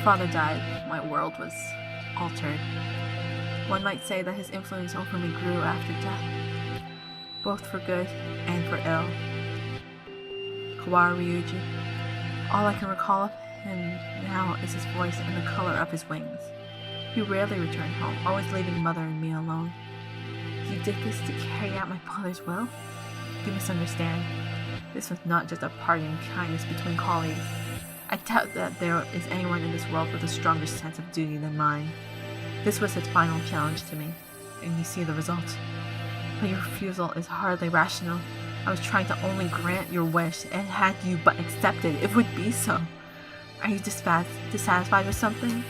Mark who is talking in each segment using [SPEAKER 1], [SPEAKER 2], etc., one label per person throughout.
[SPEAKER 1] father died, my world was altered. One might say that his influence over me grew after death, both for good and for ill. Kawara Ryuji. All I can recall of him now is his voice and the color of his wings. He rarely returned home, always leaving Mother and me alone. He did this to carry out my father's will? You misunderstand. This was not just a parting kindness between colleagues. I doubt that there is anyone in this world with a stronger sense of duty than mine. This was his final challenge to me, and you see the result. But your refusal is hardly rational. I was trying to only grant your wish, and had you but accepted, it would be so. Are you dissatisfied with something?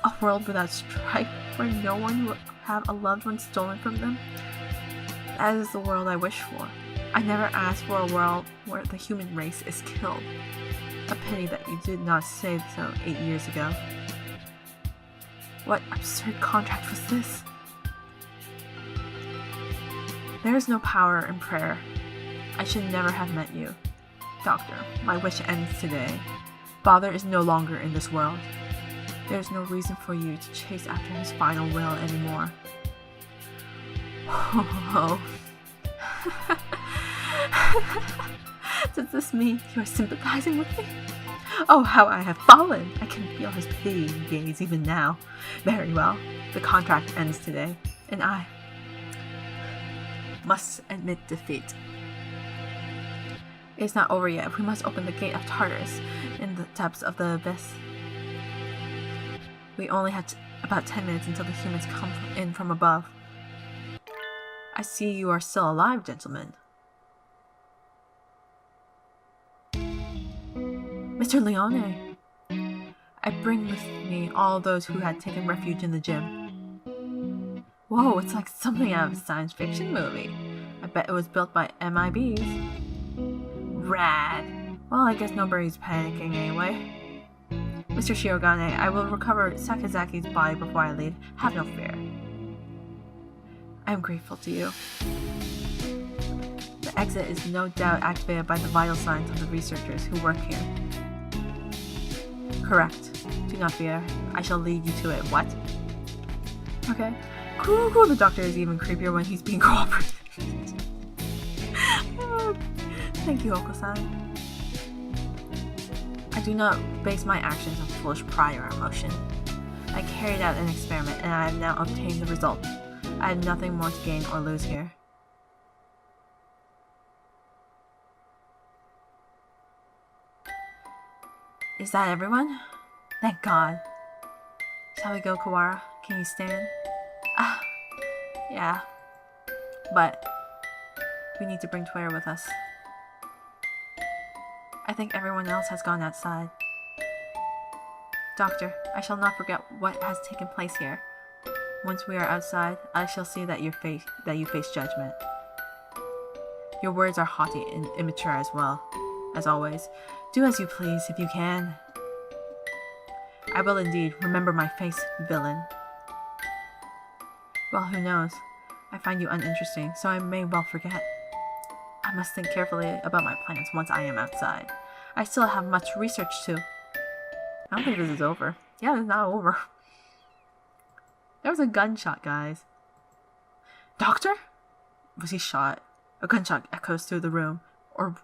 [SPEAKER 1] A world without strife, where no one will have a loved one stolen from them? That is the world I wish for. I never asked for a world where the human race is killed. A pity that you did not say so 8 years ago. What absurd contract was this? There is no power in prayer. I should never have met you. Doctor, my wish ends today. Father is no longer in this world. There is no reason for you to chase after his final will anymore. Oh. Does this mean you are sympathizing with me? Oh, how I have fallen! I can feel his pitying gaze even now. Very well. The contract ends today, and I must admit defeat. It is not over yet. We must open the gate of Tartarus in the depths of the abyss. We only have about 10 minutes until the humans come in from above. I see you are still alive, gentlemen. Mr. Leone, I bring with me all those who had taken refuge in the gym. Whoa, it's like something out of a science fiction movie. I bet it was built by MIBs. Rad. Well, I guess nobody's panicking anyway. Mr. Shirogane, I will recover Sakazaki's body before I leave. Have no fear. I am grateful to you. The exit is no doubt activated by the vital signs of the researchers who work here. Correct. Do not fear. I shall lead you to it. What? Okay. Cool. The doctor is even creepier when he's being cooperative. Thank you, Oko-san. I do not base my actions on foolish pride or emotion. I carried out an experiment and I have now obtained the result. I have nothing more to gain or lose here. Is that everyone? Thank God. Shall we go, Kawara? Can you stand? Yeah. But we need to bring Toya with us. I think everyone else has gone outside. Doctor, I shall not forget what has taken place here. Once we are outside, I shall see that you face judgment. Your words are haughty and immature as well. As always, do as you please if you can. I will indeed. Remember my face, villain. Well, who knows? I find you uninteresting, so I may well forget. I must think carefully about my plans once I am outside. I still have much research to. I don't think this is over. Yeah, it's not over. There was a gunshot, guys. Doctor? Was he shot? A gunshot echoes through the room. Or,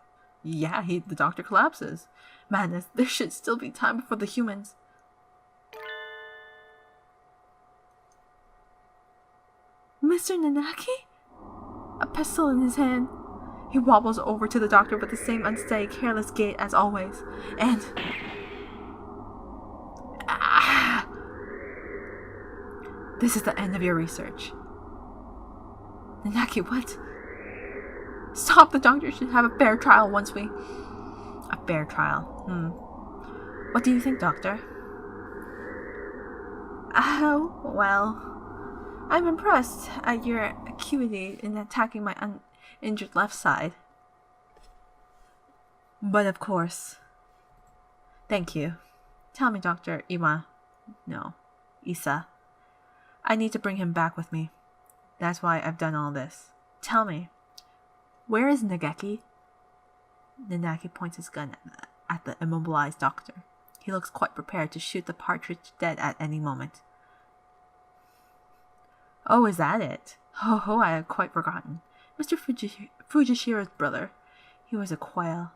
[SPEAKER 1] yeah, the doctor collapses. Madness, there should still be time before the humans. Mr. Nanaki? A pistol in his hand. He wobbles over to the doctor with the same unsteady, careless gait as always. And... This is the end of your research. Nanaki, what? Stop! The doctor should have a fair trial once we... A fair trial. What do you think, Doctor? Well... I'm impressed at your acuity in attacking my uninjured left side. But of course... Thank you. Tell me, Dr. Isa. I need to bring him back with me. That's why I've done all this. Tell me, where is Nageki? Nanaki points his gun at the immobilized doctor. He looks quite prepared to shoot the partridge dead at any moment. Oh, is that it? Oh, I had quite forgotten. Mr. Fujishiro's brother. He was a quail.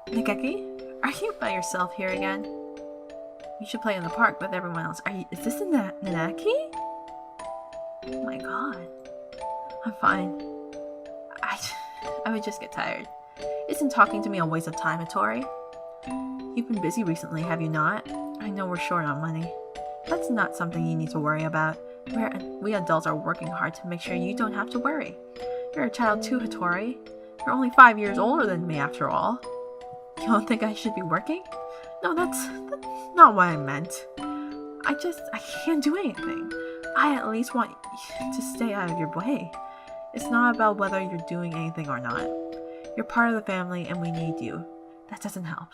[SPEAKER 1] Nageki, are you by yourself here again? You should play in the park with everyone else. Is this Nanaki? Oh my god. I'm fine. I would just get tired. Isn't talking to me a waste of time, Hattori? You've been busy recently, have you not? I know we're short on money. That's not something you need to worry about. We adults are working hard to make sure you don't have to worry. You're a child too, Hattori. You're only 5 years older than me, after all. You don't think I should be working? No, that's not what I meant. I can't do anything. I at least want to stay out of your way. It's not about whether you're doing anything or not. You're part of the family and we need you. That doesn't help.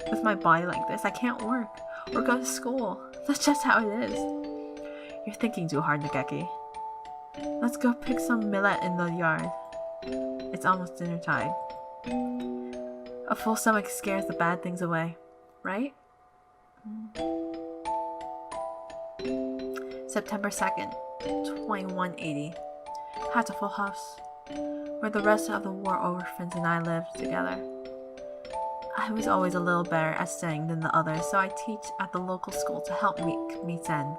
[SPEAKER 1] With my body like this, I can't work or go to school. That's just how it is. You're thinking too hard, Nageki. Let's go pick some millet in the yard. It's almost dinner time. A full stomach scares the bad things away, right? September 2nd, 2180. Hatoful House, where the rest of the war orphans and I lived together. I was always a little better at studying than the others, so I teach at the local school to help meet end.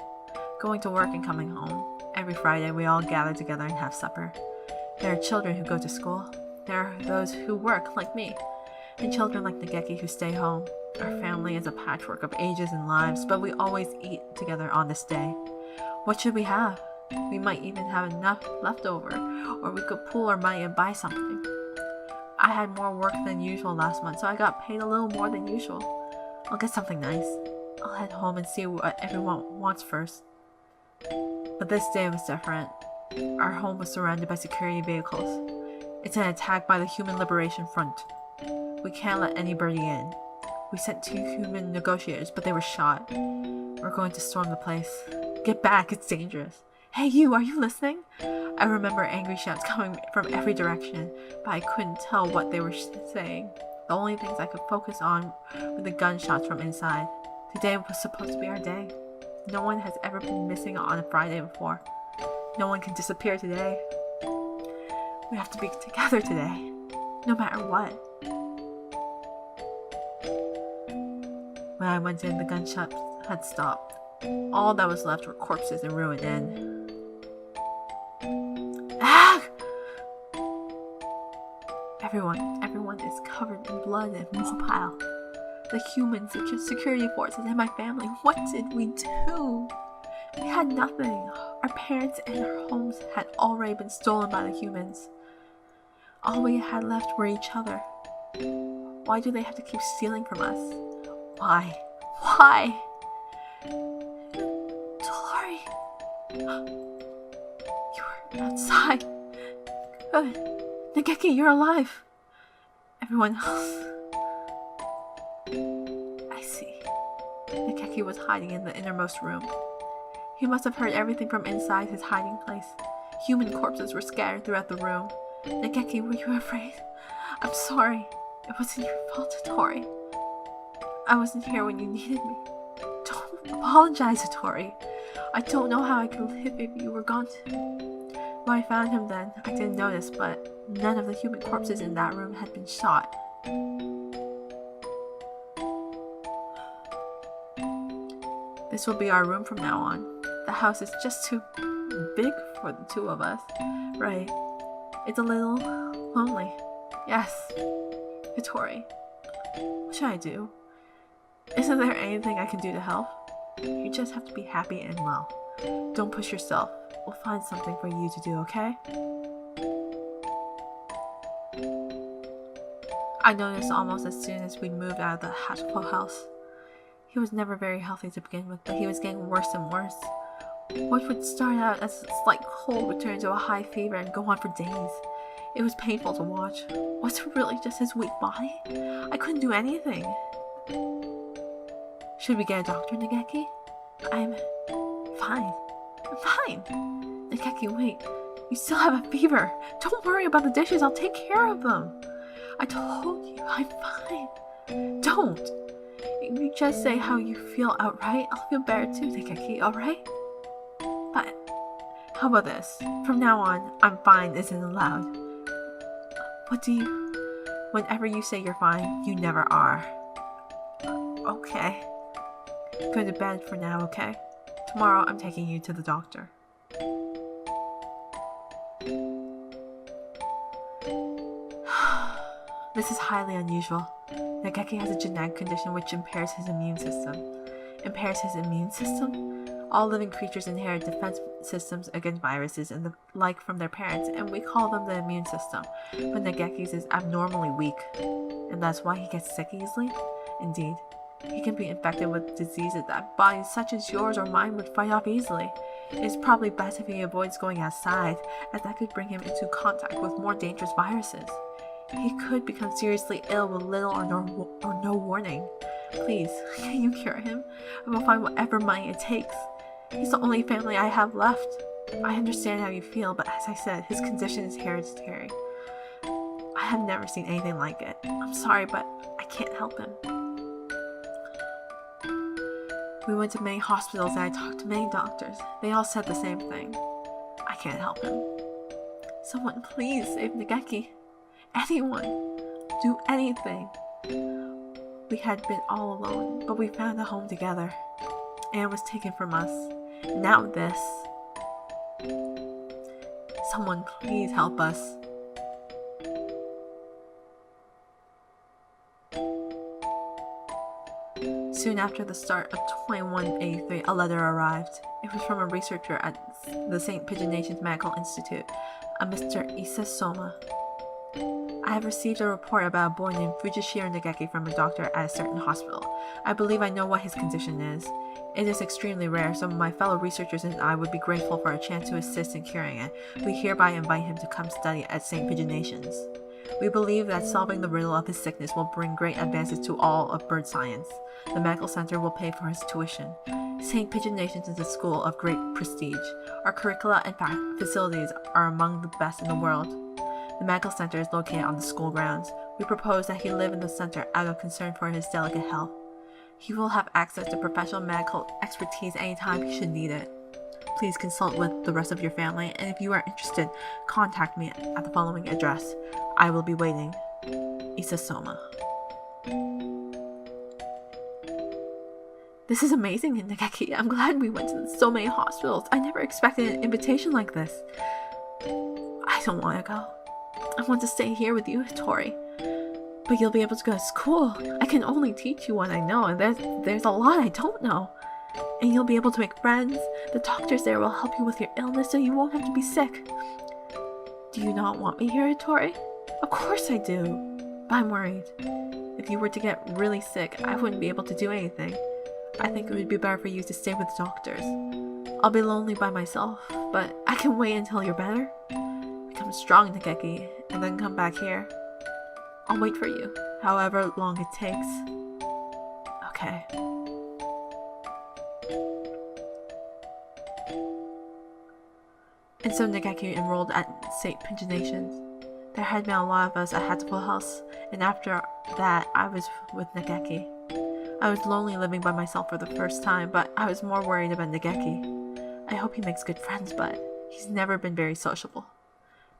[SPEAKER 1] Going to work and coming home. Every Friday we all gather together and have supper. There are children who go to school. There are those who work, like me, and children like Nageki who stay home. Our family is a patchwork of ages and lives, but we always eat together on this day. What should we have? We might even have enough left over, or we could pool our money and buy something. I had more work than usual last month, so I got paid a little more than usual. I'll get something nice. I'll head home and see what everyone wants first. But this day was different. Our home was surrounded by security vehicles. It's an attack by the Human Liberation Front. We can't let anybody in. We sent 2 human negotiators, but they were shot. We're going to storm the place. Get back, it's dangerous. Hey you, are you listening? I remember angry shouts coming from every direction, but I couldn't tell what they were saying. The only things I could focus on were the gunshots from inside. Today was supposed to be our day. No one has ever been missing on a Friday before. No one can disappear today. We have to be together today, no matter what. When I went in, the gunshots had stopped. All that was left were corpses and ruined inn. Ah! Everyone is covered in blood and mobile. The humans, the security forces, and my family. What did we do? We had nothing. Our parents and our homes had already been stolen by the humans. All we had left were each other. Why do they have to keep stealing from us? Why? Why? Tori! You were outside. Good. Nageki, you're alive. Everyone else. I see. Nageki was hiding in the innermost room. He must have heard everything from inside his hiding place. Human corpses were scattered throughout the room. Nageki, were you afraid? I'm sorry. It wasn't your fault, Tori. I wasn't here when you needed me. Don't apologize, Tori. I don't know how I could live if you were gone. When I found him then, I didn't notice, but none of the human corpses in that room had been shot. This will be our room from now on. The house is just too big for the 2 of us. Right. It's a little lonely. Yes. Hattori. What should I do? Isn't there anything I can do to help? You just have to be happy and well. Don't push yourself. We'll find something for you to do, okay? I noticed almost as soon as we moved out of the Hatoful house. He was never very healthy to begin with, but he was getting worse and worse. What would start out as a slight cold would turn into a high fever and go on for days. It was painful to watch. Was it really just his weak body? I couldn't do anything. Should we get a doctor, Nageki? I'm fine. I'm fine. Nikeki, wait. You still have a fever. Don't worry about the dishes. I'll take care of them. I told you, I'm fine. Don't. If you just say how you feel outright, I'll feel better too, Nikeki, alright? But how about this? From now on, I'm fine isn't allowed. Whenever you say you're fine, you never are. Okay. Go to bed for now, okay? Tomorrow I'm taking you to the doctor. This is highly unusual. Nageki has a genetic condition which impairs his immune system. Impairs his immune system? All living creatures inherit defense systems against viruses and the like from their parents, and we call them the immune system. But Nageki's is abnormally weak, and that's why he gets sick easily? Indeed. He can be infected with diseases that bodies such as yours or mine would fight off easily. It is probably best if he avoids going outside, as that could bring him into contact with more dangerous viruses. He could become seriously ill with little or no warning. Please, can you cure him? I will find whatever money it takes. He's the only family I have left. I understand how you feel, but as I said, his condition is hereditary. I have never seen anything like it. I'm sorry, but I can't help him. We went to many hospitals and I talked to many doctors. They all said the same thing. I can't help him. Someone please save Nageki. Anyone. Do anything. We had been all alone, but we found a home together. Anne was taken from us. And now this. Someone please help us. Soon after the start of 2183, a letter arrived. It was from a researcher at the St. Pigeon Medical Institute, a Mr. Issa Soma. I have received a report about a boy named Fujishiro Nageki from a doctor at a certain hospital. I believe I know what his condition is. It is extremely rare, so my fellow researchers and I would be grateful for a chance to assist in curing it. We hereby invite him to come study at St. Pigeon. We believe that solving the riddle of his sickness will bring great advances to all of bird science. The medical center will pay for his tuition. St. Pigeon is a school of great prestige. Our curricula and facilities are among the best in the world. The medical center is located on the school grounds. We propose that he live in the center out of concern for his delicate health. He will have access to professional medical expertise anytime he should need it. Please consult with the rest of your family, and if you are interested, contact me at the following address. I will be waiting. Issa Soma. This is amazing, Nageki. I'm glad we went to so many hospitals. I never expected an invitation like this. I don't want to go. I want to stay here with you, Tori. But you'll be able to go to school. I can only teach you what I know, and there's a lot I don't know. And you'll be able to make friends. The doctors there will help you with your illness so you won't have to be sick. Do you not want me here, Tori? Of course I do. But I'm worried. If you were to get really sick, I wouldn't be able to do anything. I think it would be better for you to stay with the doctors. I'll be lonely by myself, but I can wait until you're better. Become strong, Nageki, and then come back here. I'll wait for you, however long it takes. Okay. And so Nageki enrolled at St. Pigeon. There had been a lot of us at Hatoful House, and after that I was with Nageki. I was lonely living by myself for the first time, but I was more worried about Nageki. I hope he makes good friends, but he's never been very sociable.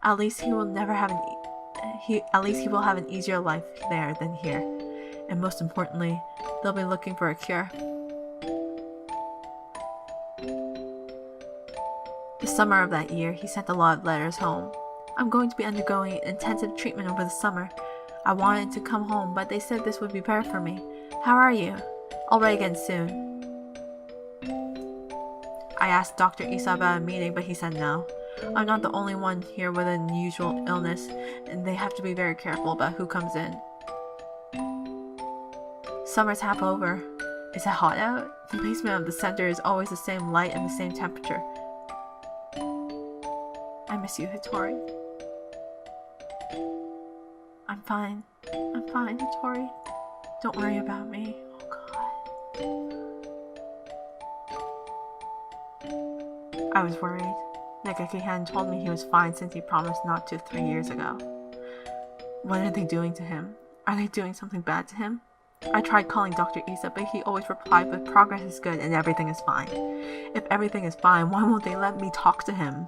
[SPEAKER 1] At least he will have an easier life there than here. And most importantly, they'll be looking for a cure. The summer of that year, he sent a lot of letters home. I'm going to be undergoing intensive treatment over the summer. I wanted to come home, but they said this would be better for me. How are you? I'll write again soon. I asked Dr. Issa about a meeting, but he said no. I'm not the only one here with an unusual illness, and they have to be very careful about who comes in. Summer's half over. Is it hot out? The basement of the center is always the same light and the same temperature. I miss you, Hattori. I'm fine. I'm fine, Hattori. Don't worry about me. Oh God. I was worried. Nageki hadn't told me he was fine since he promised not to 3 years ago. What are they doing to him? Are they doing something bad to him? I tried calling Dr. Issa, but he always replied that progress is good and everything is fine. If everything is fine, why won't they let me talk to him?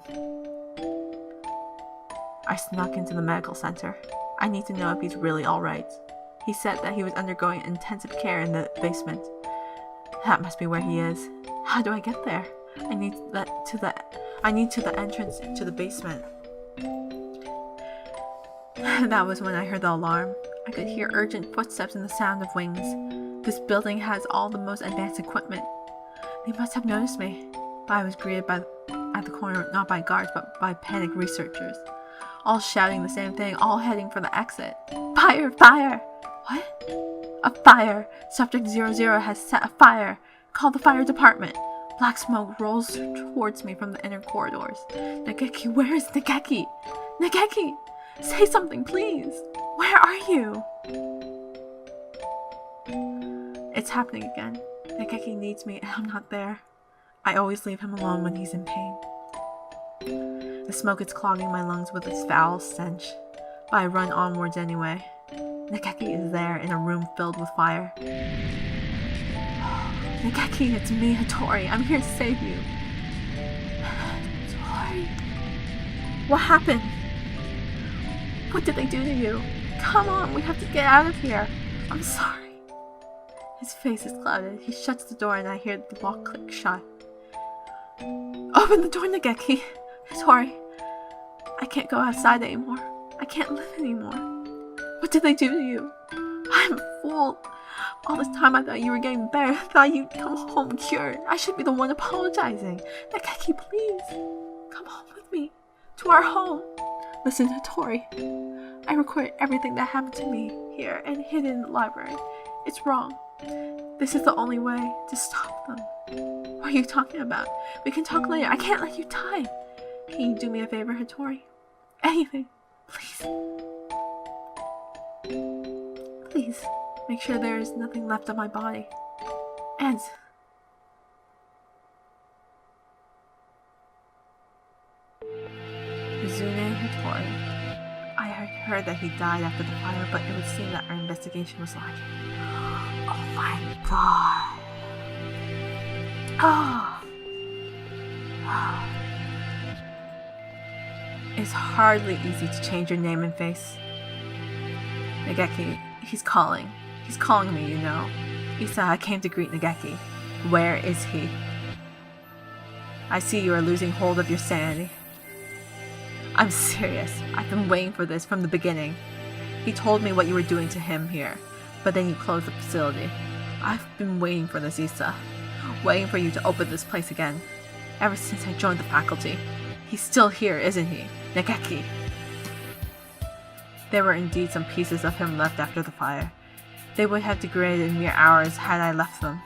[SPEAKER 1] I snuck into the medical center. I need to know if he's really alright. He said that he was undergoing intensive care in the basement. That must be where he is. How do I get there? I need to the entrance to the basement. That was when I heard the alarm. I could hear urgent footsteps and the sound of wings. This building has all the most advanced equipment. They must have noticed me. But I was greeted at the corner not by guards but by panicked researchers. All shouting the same thing, all heading for the exit. Fire! Fire! What? A fire! Subject 00 has set a fire! Call the fire department! Black smoke rolls towards me from the inner corridors. Nageki, where is Nageki? Nageki! Say something, please! Where are you? It's happening again. Nageki needs me and I'm not there. I always leave him alone when he's in pain. The smoke is clogging my lungs with its foul stench, but I run onwards anyway. Nageki is there in a room filled with fire. Nageki, it's me, Hattori. I'm here to save you. Hattori. What happened? What did they do to you? Come on, we have to get out of here. I'm sorry. His face is clouded. He shuts the door and I hear the lock click shut. Open the door, Nageki. Hattori. I can't go outside anymore. I can't live anymore. What did they do to you? I'm a fool. All this time I thought you were getting better. I thought you'd come home cured. I should be the one apologizing. Nageki, please. Come home with me. To our home. Listen, Hattori. I recorded everything that happened to me here and hid it in the library. It's wrong. This is the only way to stop them. What are you talking about? We can talk later. I can't let you die. Can you do me a favor, Hattori? Anything. Please. Please. Make sure there is nothing left of my body. And... Izune Hattori. I heard that he died after the fire, but it would seem that our investigation was lacking. Oh my god. It's hardly easy to change your name and face. Nageki, he's calling. He's calling me, you know. Issa, I came to greet Nageki. Where is he? I see you are losing hold of your sanity. I'm serious. I've been waiting for this from the beginning. He told me what you were doing to him here, but then you closed the facility. I've been waiting for this, Issa. Waiting for you to open this place again. Ever since I joined the faculty. He's still here, isn't he? Nageki. There were indeed some pieces of him left after the fire. They would have degraded in mere hours had I left them.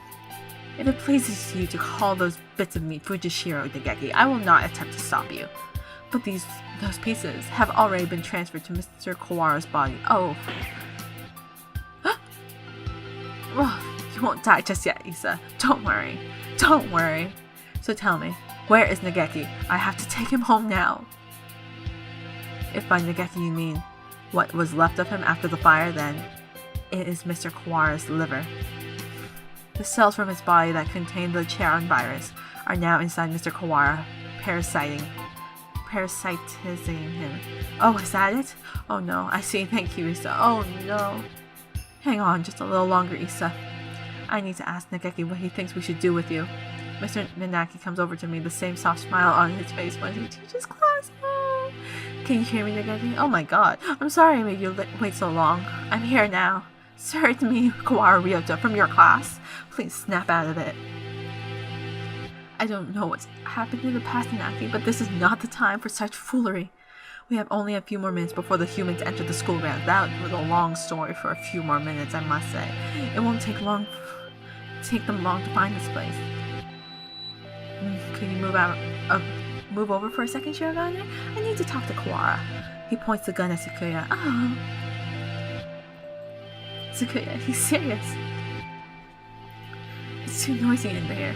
[SPEAKER 1] If it pleases you to call those bits of me Fujishiro, Nageki, I will not attempt to stop you. But those pieces have already been transferred to Mr. Kawara's body. Oh. Well, you won't die just yet, Issa. Don't worry. Don't worry. So tell me, where is Nageki? I have to take him home now. If by Nageki you mean what was left of him after the fire, then it is Mr. Kawara's liver. The cells from his body that contain the Charon virus are now inside Mr. Kawara, parasitizing him. Oh, is that it? Oh no, I see. Thank you, Issa. Oh no. Hang on just a little longer, Issa. I need to ask Nageki what he thinks we should do with you. Mr. Nanaki comes over to me, the same soft smile on his face when he teaches class. Oh. Can you hear me, Nageki? Oh my god. I'm sorry I made you wait so long. I'm here now. Sir, it's me, Kawara Ryota, from your class. Please snap out of it. I don't know what's happened in the past, Nanaki, but this is not the time for such foolery. We have only a few more minutes before the humans enter the school grounds. That was a long story for a few more minutes, I must say. It won't take them long to find this place. Can you move over for a second, Shirogane? I need to talk to Kawara. He points the gun at Sakuya. Oh. Sakuya, he's serious. It's too noisy in there.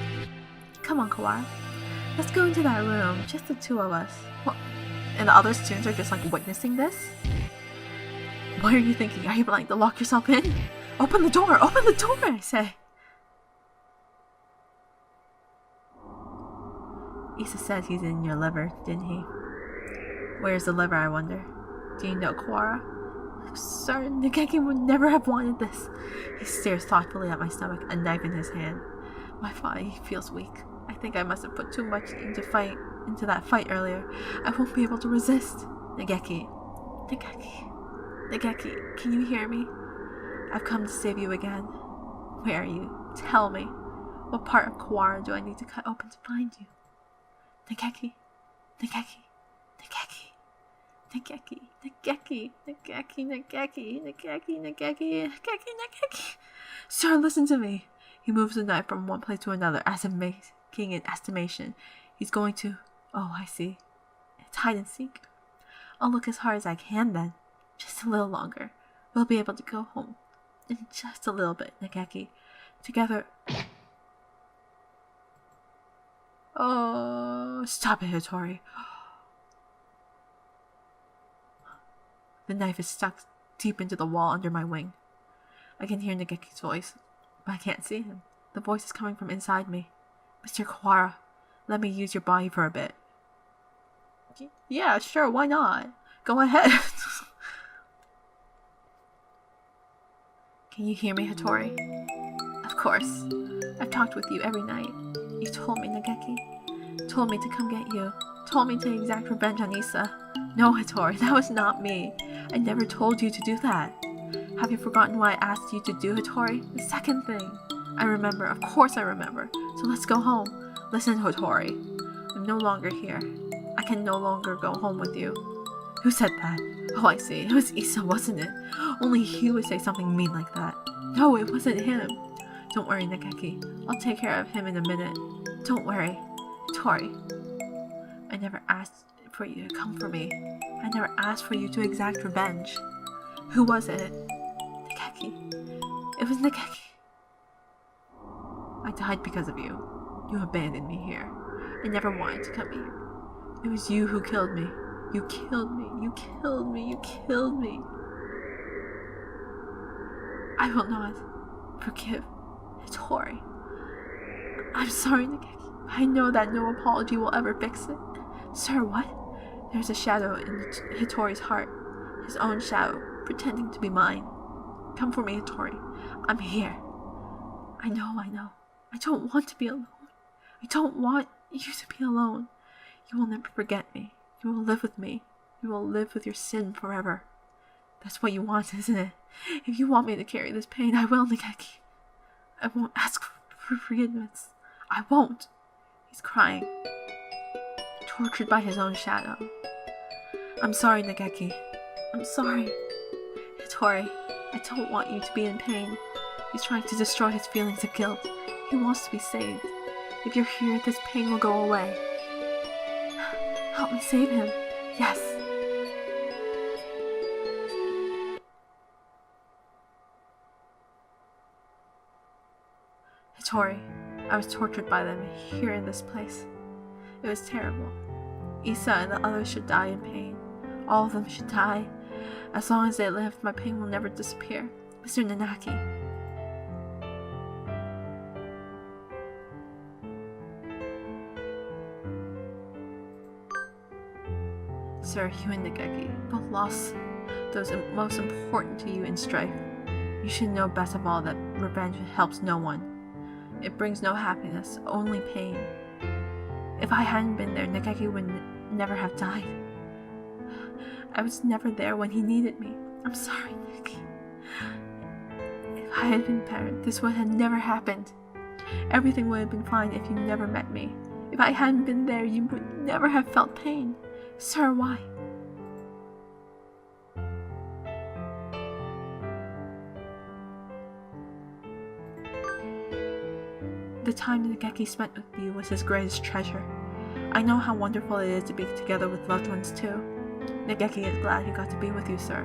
[SPEAKER 1] Come on, Kawara. Let's go into that room, just the two of us. What? And the other students are just like witnessing this? What are you thinking? Are you planning to lock yourself in? Open the door! Open the door, I say! Issa said he's in your liver, didn't he? Where's the liver, I wonder? Do you know Kawara? I'm certain Nageki would never have wanted this. He stares thoughtfully at my stomach, a knife in his hand. My body feels weak. I think I must have put too much into that fight earlier. I won't be able to resist. Nageki. Nageki, can you hear me? I've come to save you again. Where are you? Tell me. What part of Kawara do I need to cut open to find you? Nageki. Sir, listen to me. He moves the knife from one place to another as if making an estimation. He's going to... Oh, I see. It's hide and seek. I'll look as hard as I can then. Just a little longer. We'll be able to go home. In just a little bit, Nageki. Together... Oh, stop it, Hattori. The knife is stuck deep into the wall under my wing. I can hear Nageki's voice, but I can't see him. The voice is coming from inside me. Mr. Kawara, let me use your body for a bit. Yeah, sure, why not? Go ahead. Can you hear me, Hattori? Of course. I've talked with you every night. You told me, Nageki. Told me to come get you. Told me to exact revenge on Issa. No, Hattori, that was not me. I never told you to do that. Have you forgotten what I asked you to do, Hattori? The second thing. I remember, of course I remember. So let's go home. Listen, Hattori. I'm no longer here. I can no longer go home with you. Who said that? Oh, I see. It was Issa, wasn't it? Only he would say something mean like that. No, it wasn't him. Don't worry, Nageki. I'll take care of him in a minute. Don't worry. Hattori. I never asked for you to come for me. I never asked for you to exact revenge. Who was it? Nageki. It was Nageki. I died because of you. You abandoned me here. I never wanted to come here. It was you who killed me. You killed me. You killed me. You killed me. I will not forgive Hattori. I'm sorry, Nageki. I know that no apology will ever fix it. Sir, what? There's a shadow in Hattori's heart. His own shadow, pretending to be mine. Come for me, Hattori. I'm here. I know. I don't want to be alone. I don't want you to be alone. You will never forget me. You will live with me. You will live with your sin forever. That's what you want, isn't it? If you want me to carry this pain, I will, Nageki. I won't ask for forgiveness. I won't. He's crying. Tortured by his own shadow. I'm sorry, Nageki. I'm sorry. Hattori, I don't want you to be in pain. He's trying to destroy his feelings of guilt. He wants to be saved. If you're here, this pain will go away. Help me save him. Yes. Hattori, I was tortured by them here in this place. It was terrible. Issa and the others should die in pain. All of them should die. As long as they live, my pain will never disappear. Mr. Nanaki. Sir, you and Nageki both lost those most important to you in strife. You should know best of all that revenge helps no one. It brings no happiness, only pain. If I hadn't been there, Nageki would never have died. I was never there when he needed me. I'm sorry, Nageki. If I had been better, this would have never happened. Everything would have been fine if you never met me. If I hadn't been there, you would never have felt pain. Sir, why? The time Nageki spent with you was his greatest treasure. I know how wonderful it is to be together with loved ones too. Nageki is glad he got to be with you, sir.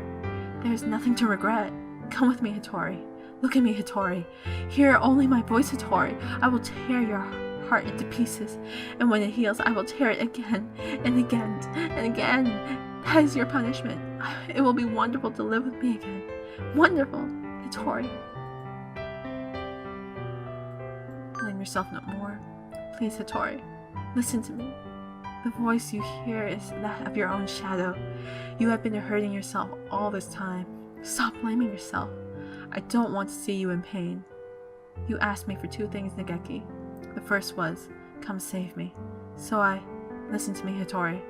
[SPEAKER 1] There is nothing to regret. Come with me, Hattori. Look at me, Hattori. Hear only my voice, Hattori. I will tear your heart into pieces, and when it heals, I will tear it again and again and again. That is your punishment. It will be wonderful to live with me again. Wonderful, Hattori. Blame yourself no more. Please, Hattori, listen to me. The voice you hear is that of your own shadow. You have been hurting yourself all this time. Stop blaming yourself. I don't want to see you in pain. You asked me for 2 things, Nageki. The first was, come save me. So listen to me, Hattori.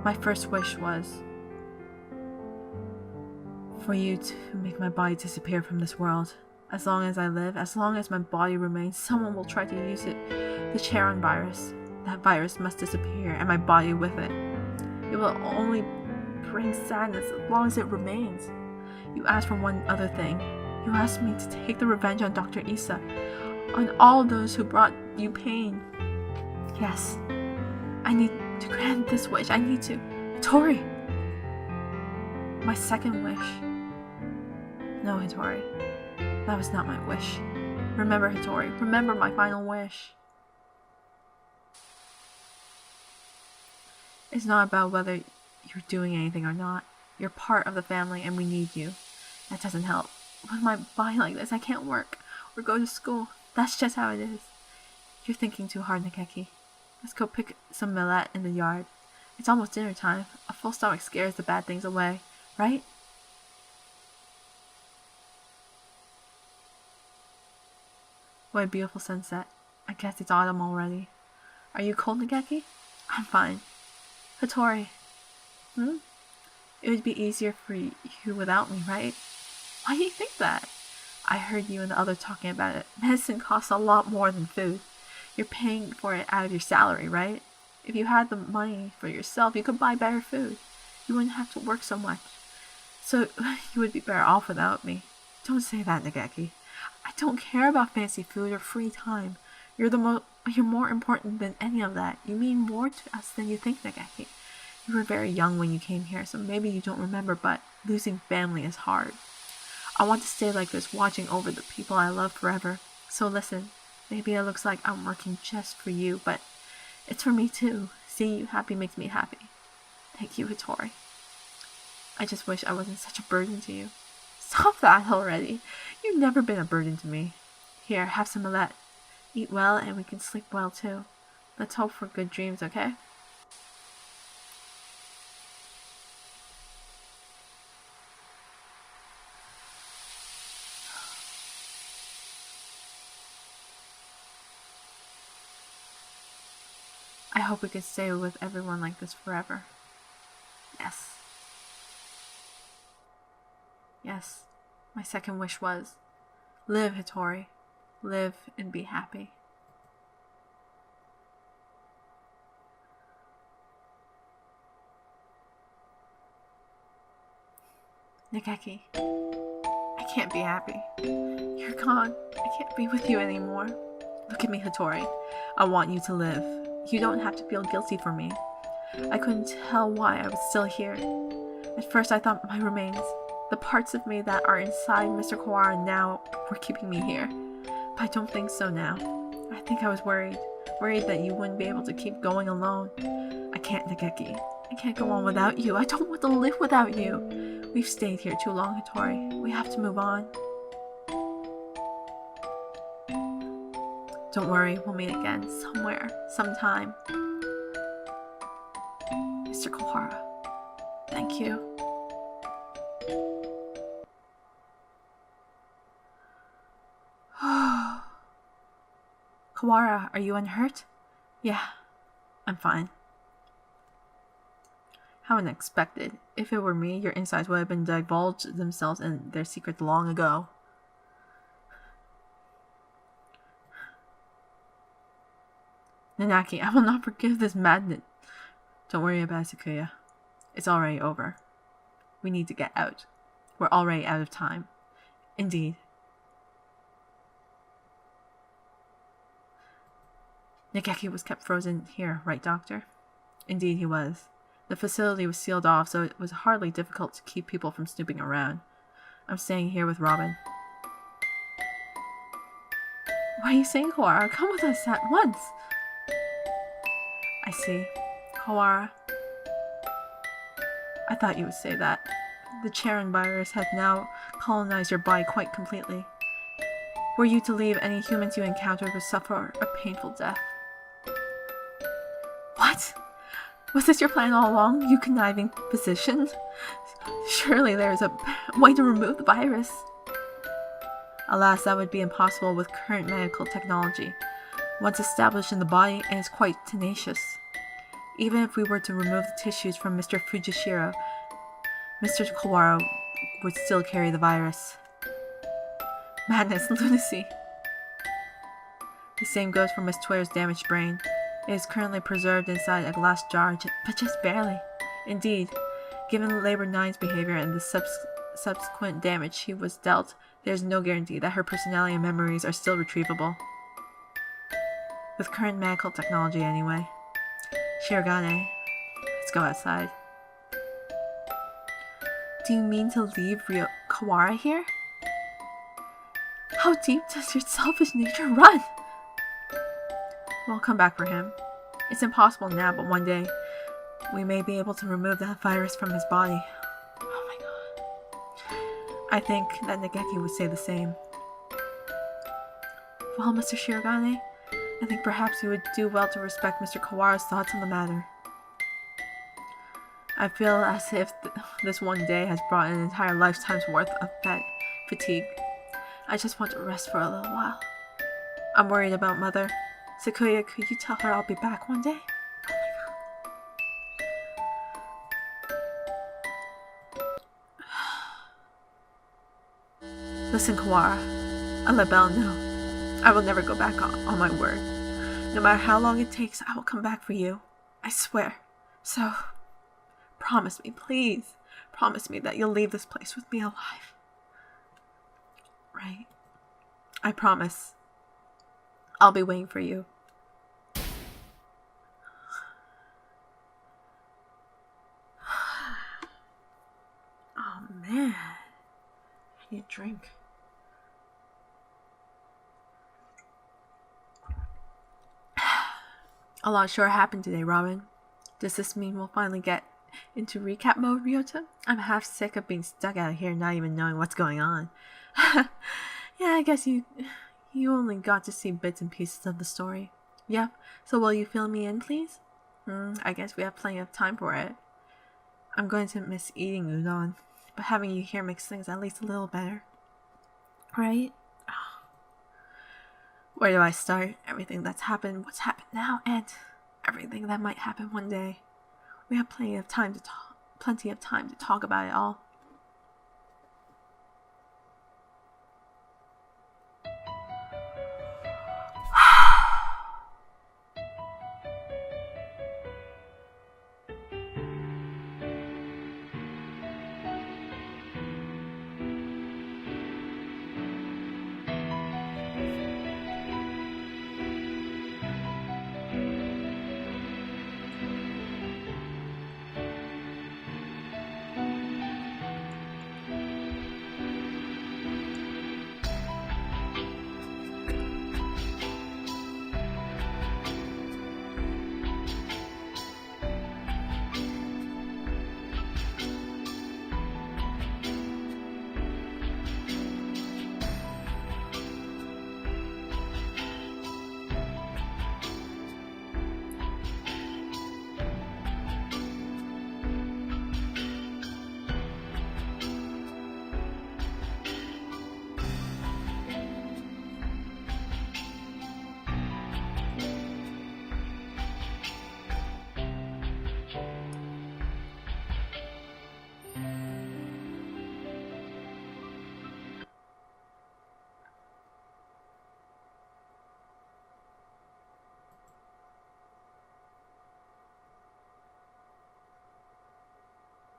[SPEAKER 1] My first wish was for you to make my body disappear from this world. As long as I live, as long as my body remains, someone will try to use it. The Charon virus. That virus must disappear, and my body with it. It will only bring sadness as long as it remains. You asked for one other thing. You asked me to take the revenge on Dr. Issa, on all those who brought you pain. Yes, I need to grant this wish. I need to. Hattori! My second wish. No, Hattori. That was not my wish. Remember, Hattori. Remember my final wish. It's not about whether you're doing anything or not. You're part of the family and we need you. That doesn't help. With my body like this, I can't work or go to school. That's just how it is. You're thinking too hard, Nageki. Let's go pick some millet in the yard. It's almost dinner time. A full stomach scares the bad things away, right? What a beautiful sunset. I guess it's autumn already. Are you cold, Nageki? I'm fine. Hattori. It would be easier for you without me, right? Why do you think that? I heard you and the other talking about it. Medicine costs a lot more than food. You're paying for it out of your salary, right? If you had the money for yourself, you could buy better food. You wouldn't have to work so much. So you would be better off without me. Don't say that, Nageki. I don't care about fancy food or free time. You're more important than any of that. You mean more to us than you think, Nageki. You were very young when you came here, so maybe you don't remember, but losing family is hard. I want to stay like this, watching over the people I love forever. So listen, maybe it looks like I'm working just for you, but it's for me too. Seeing you happy makes me happy. Thank you, Hattori. I just wish I wasn't such a burden to you. Stop that already. You've never been a burden to me. Here, have some millet. Eat well and we can sleep well too. Let's hope for good dreams, okay? I hope we could stay with everyone like this forever. Yes. Yes. My second wish was, live, Hattori. Live and be happy. Nageki, I can't be happy. You're gone. I can't be with you anymore. Look at me, Hattori. I want you to live. You don't have to feel guilty for me. I couldn't tell why I was still here. At first I thought my remains, the parts of me that are inside Mr. Kawara now, were keeping me here. But I don't think so now. I think I was worried that you wouldn't be able to keep going alone. I can't, Nageki. I can't go on without you. I don't want to live without you. We've stayed here too long, Hattori. We have to move on. Don't worry, we'll meet again, somewhere, sometime. Mr. Kawara, thank you. Kawara, are you unhurt? Yeah, I'm fine. How unexpected. If it were me, your insides would have been divulged themselves and their secrets long ago. Nanaki, I will not forgive this madness. Don't worry about it, Sakuya. It's already over. We need to get out. We're already out of time. Indeed. Nageki was kept frozen here, right, Doctor? Indeed he was. The facility was sealed off, so it was hardly difficult to keep people from snooping around. I'm staying here with Robin. What are you saying, Kawara? Come with us at once! I see. Kawara. I thought you would say that. The Charon virus has now colonized your body quite completely. Were you to leave, any humans you encountered would suffer a painful death. What? Was this your plan all along, you conniving physician? Surely there is a way to remove the virus. Alas, that would be impossible with current medical technology. Once established in the body, it is quite tenacious. Even if we were to remove the tissues from Mr. Fujishiro, Mr. Kawara would still carry the virus. Madness, lunacy. The same goes for Miss Twitter's damaged brain. It is currently preserved inside a glass jar, but just barely. Indeed, given Labor 9's behavior and the subsequent damage she was dealt, there is no guarantee that her personality and memories are still retrievable. With current medical technology, anyway. Shirogane, let's go outside. Do you mean to leave Kawara here? How deep does your selfish nature run? We'll come back for him. It's impossible now, but one day, we may be able to remove that virus from his body. Oh my god. I think that Nageki would say the same. Well, Mr. Shirogane, I think perhaps you would do well to respect Mr. Kawara's thoughts on the matter. I feel as if this one day has brought an entire lifetime's worth of fatigue. I just want to rest for a little while. I'm worried about Mother. Sakuya, could you tell her I'll be back one day? Oh my god. Listen, Kawara. I let Belle know. I will never go back on my word. No matter how long it takes, I will come back for you. I swear. So, promise me, please. Promise me that you'll leave this place with me alive. Right? I promise. I'll be waiting for you. Oh man. I need a drink. A lot sure happened today, Robin. Does this mean we'll finally get into recap mode, Ryota? I'm half sick of being stuck out here not even knowing what's going on. Yeah, I guess you only got to see bits and pieces of the story. Yep, so will you fill me in, please? I guess we have plenty of time for it. I'm going to miss eating udon, but having you here makes things at least a little better. Right? Where do I start? Everything that's happened, what's happened now, and everything that might happen one day. We have plenty of time to talk about it all.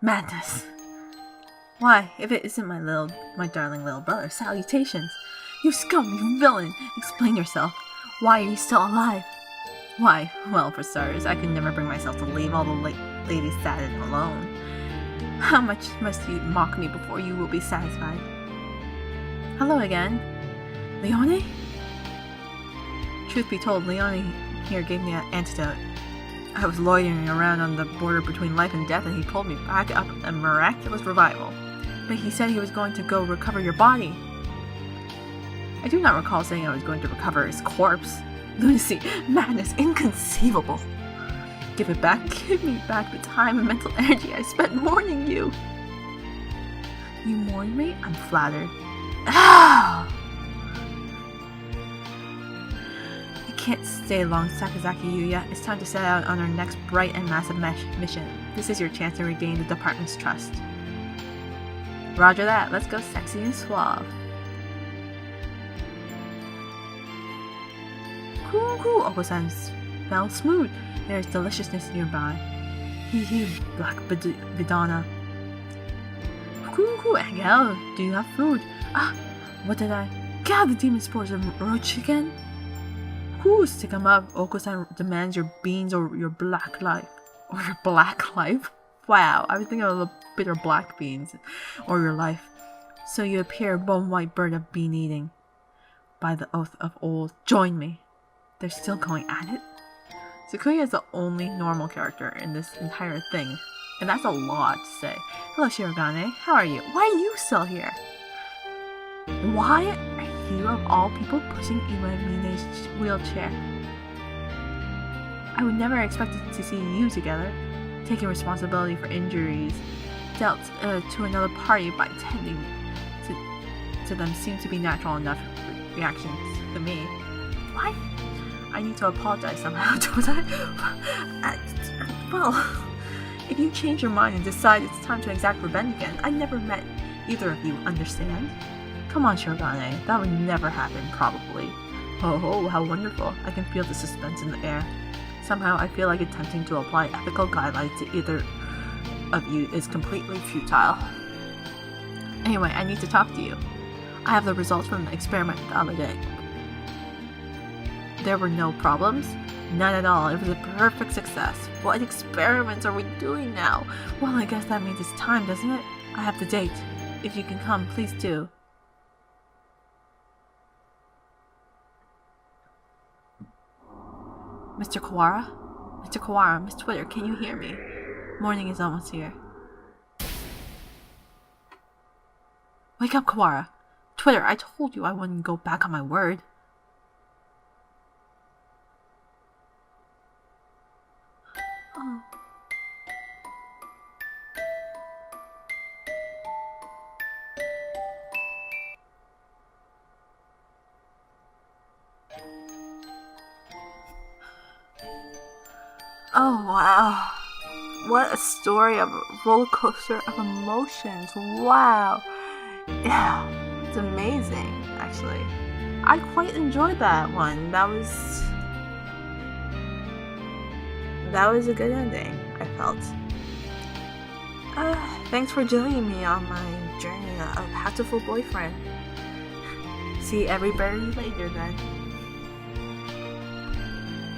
[SPEAKER 1] Madness. Why, if it isn't my darling little brother, salutations. You scum, you villain, explain yourself. Why are you still alive? Why, well, for starters, I could never bring myself to leave all the ladies sad and alone. How much must you mock me before you will be satisfied? Hello again. Leone? Truth be told, Leone here gave me an antidote. I was loitering around on the border between life and death, and he pulled me back up a miraculous revival. But he said he was going to go recover your body. I do not recall saying I was going to recover his corpse. Lunacy, madness, inconceivable. Give it back. Give me back the time and mental energy I spent mourning you. You mourned me? I'm flattered. Ah! I can't stay long, Sakazaki Yuya. It's time to set out on our next bright and massive mission. This is your chance to regain the department's trust. Roger that. Let's go sexy and suave. Cool. Oko-san smells smooth. There's deliciousness nearby. Hee, black bidana. Cool, Angel. Do you have food? What did I? God, the demon spores of roach again? Stick 'em up. Oko-san demands your beans or your black life. Or your black life? Wow, I was thinking of the bitter black beans. Or your life. So you appear, bone white bird of bean eating. By the oath of old, join me. They're still going at it? Sakuya is the only normal character in this entire thing. And that's a lot to say. Hello, Shirogane. How are you? Why are you still here? Why are you, of all people, pushing Iwamine's wheelchair? I would never expect to see you together, taking responsibility for injuries dealt to another party by tending to them seems to be natural enough reactions to me. What? I need to apologize somehow, don't I? Well, if you change your mind and decide it's time to exact revenge again, I never met either of you, understand? Come on, Shirogane, that would never happen, probably. Oh, how wonderful. I can feel the suspense in the air. Somehow, I feel like attempting to apply ethical guidelines to either of you is completely futile. Anyway, I need to talk to you. I have the results from the experiment the other day. There were no problems? None at all. It was a perfect success. What experiments are we doing now? Well, I guess that means it's time, doesn't it? I have the date. If you can come, please do. Mr. Kawara? Mr. Kawara, Miss Twitter, can you hear me? Morning is almost here. Wake up, Kawara. Twitter, I told you I wouldn't go back on my word. Oh, wow. What a story of a roller coaster of emotions. Wow. Yeah, it's amazing, actually. I quite enjoyed that one. That was a good ending, I felt. Thanks for joining me on my journey of Hatoful Boyfriend. See everybody later then.